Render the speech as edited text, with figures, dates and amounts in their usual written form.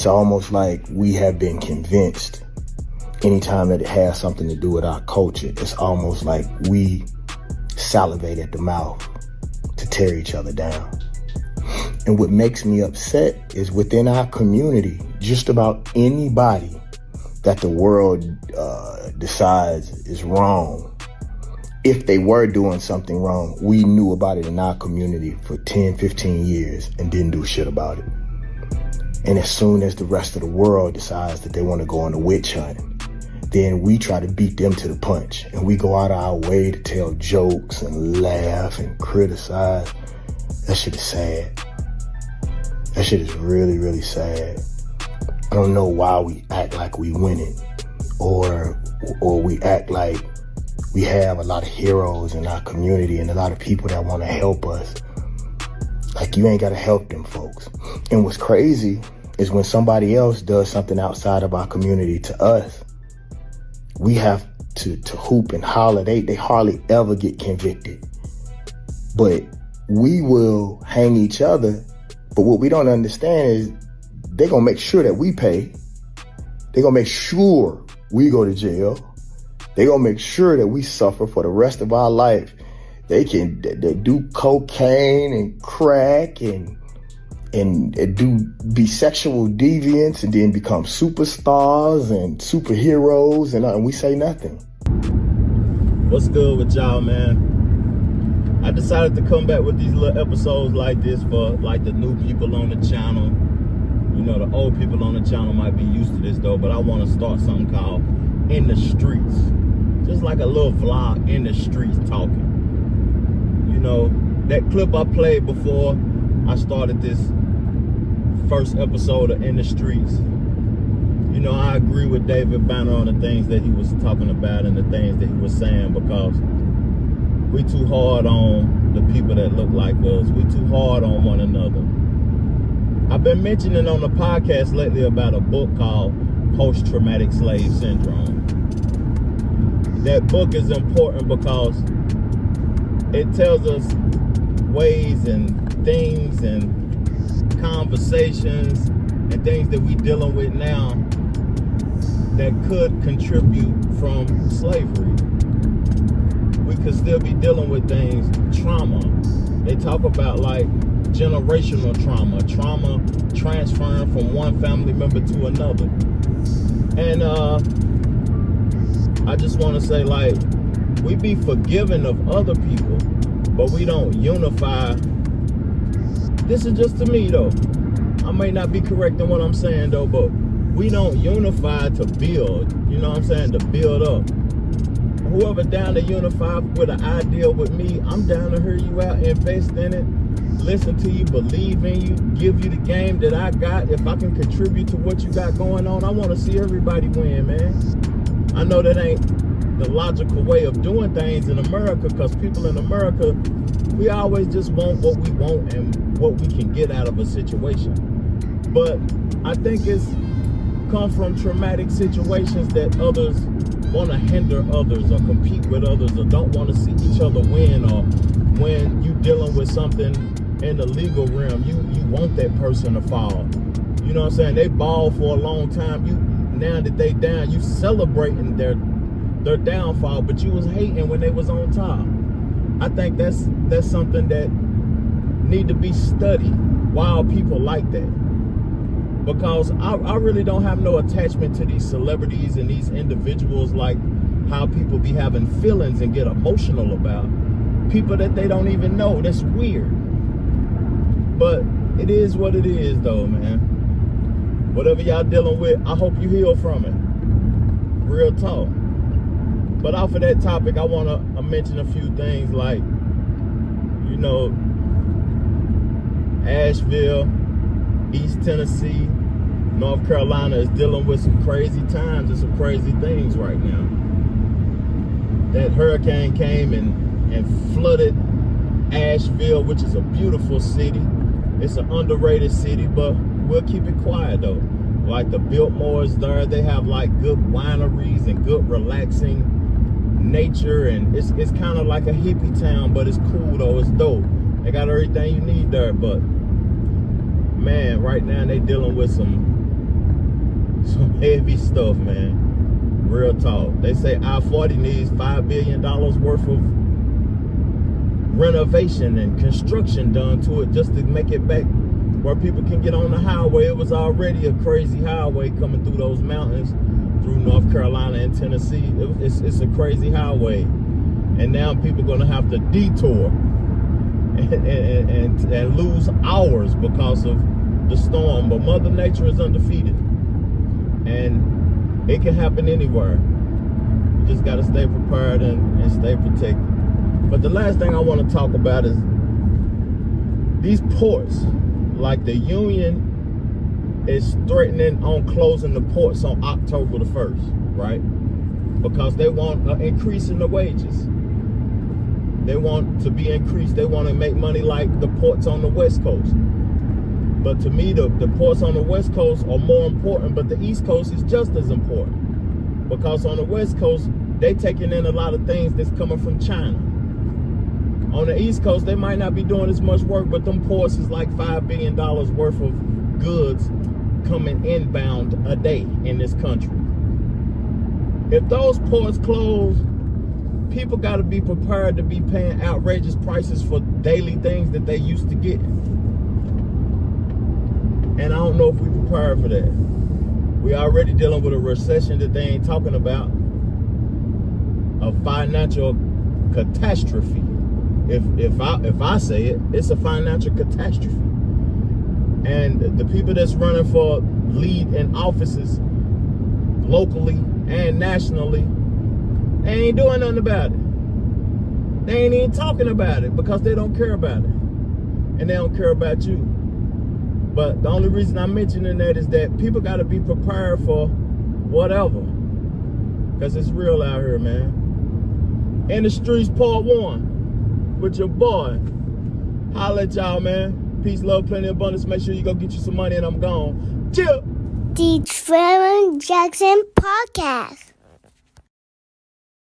It's almost like we have been convinced anytime that it has something to do with our culture, it's almost like we salivate at the mouth to tear each other down. And what makes me upset is within our community, just about anybody that the world decides is wrong, if they were doing something wrong, we knew about it in our community for 10, 15 years and didn't do shit about it. And as soon as the rest of the world decides that they want to go on a witch hunt, then we try to beat them to the punch. And we go out of our way to tell jokes and laugh and criticize. That shit is sad. That shit is really, really sad. I don't know why we act like we winning, or we act like we have a lot of heroes in our community and a lot of people that want to help us. Like, you ain't got to help them folks. And what's crazy is when somebody else does something outside of our community to us, we have to hoop and holler. They hardly ever get convicted. But we will hang each other. But what we don't understand is they're going to make sure that we pay. They're going to make sure we go to jail. They're going to make sure that we suffer for the rest of our life. They do cocaine and crack and be sexual deviants and then become superstars and superheroes and we say nothing. What's good with y'all, man? I decided to come back with these little episodes like this for like the new people on the channel. You know, the old people on the channel might be used to this though, but I want to start something called In the Streets. Just like a little vlog in the streets talking. You know, that clip I played before I started this first episode of In the Streets. You know, I agree with David Banner on the things that he was talking about and the things that he was saying, because we too hard on the people that look like us. We too hard on one another. I've been mentioning on the podcast lately about a book called Post-Traumatic Slave Syndrome. That book is important because it tells us ways and things and conversations and things that we're dealing with now that could contribute from slavery. We could still be dealing with things, trauma. They talk about like generational trauma transferring from one family member to another. And I just want to say, like, we be forgiving of other people, but we don't unify. This is just to me, though. I may not be correct in what I'm saying, though, but we don't unify to build. You know what I'm saying? To build up. Whoever down to unify with an idea with me, I'm down to hear you out, invest in it, listen to you, believe in you, give you the game that I got. If I can contribute to what you got going on, I want to see everybody win, man. I know that ain't the logical way of doing things in America, because people in America, we always just want what we want and what we can get out of a situation. But I think it's come from traumatic situations that others want to hinder others or compete with others or don't want to see each other win, or when you dealing with something in the legal realm, you want that person to fall. You know what I'm saying? They ball for a long time. Now that they down, you celebrating their downfall, but you was hating when they was on top. I think that's something that need to be studied. Why are people like that? Because I really don't have no attachment to these celebrities and these individuals, like how people be having feelings and get emotional about people that they don't even know. That's weird. But it is what it is, though, man. Whatever y'all dealing with, I hope you heal from it. Real talk. But off of that topic, I want to mention a few things, like, you know, Asheville, East Tennessee, North Carolina is dealing with some crazy times and some crazy things right now. That hurricane came and flooded Asheville, which is a beautiful city. It's an underrated city, but we'll keep it quiet though. Like the Biltmores there, they have like good wineries and good relaxing nature, and it's kind of like a hippie town, but it's cool though. It's dope. They got everything you need there, but man, right now they dealing with some Some heavy stuff, man. Real talk. They say I-40 needs $5 billion worth of renovation and construction done to it just to make it back where people can get on the highway. It was already a crazy highway coming through those mountains, through North Carolina and Tennessee. It's a crazy highway. And now people are going to have to detour and lose hours because of the storm. But Mother Nature is undefeated. And it can happen anywhere. You just got to stay prepared and stay protected. But the last thing I want to talk about is these ports. Like the union is threatening on closing the ports on October the 1st, right? Because they want an increase in the wages. They want to be increased. They want to make money like the ports on the West Coast. But to me, the ports on the West Coast are more important, but the East Coast is just as important. Because on the West Coast, they taking in a lot of things that's coming from China. On the East Coast, they might not be doing as much work, but them ports is like $5 billion worth of goods coming inbound a day in this country. If those ports close, people got to be prepared to be paying outrageous prices for daily things that they used to get. And I don't know if we're prepared for that. We already dealing with a recession that they ain't talking about. A financial catastrophe. If I say it, it's a financial catastrophe. And the people that's running for lead in offices locally and nationally, they ain't doing nothing about it. They ain't even talking about it because they don't care about it. And they don't care about you. But the only reason I'm mentioning that is that people got to be prepared for whatever. Because it's real out here, man. In the Streets Part 1. With your boy. Holla at y'all, man. Peace, love, plenty, abundance. Make sure you go get you some money and I'm gone. Chill. The Trevor Jackson Podcast.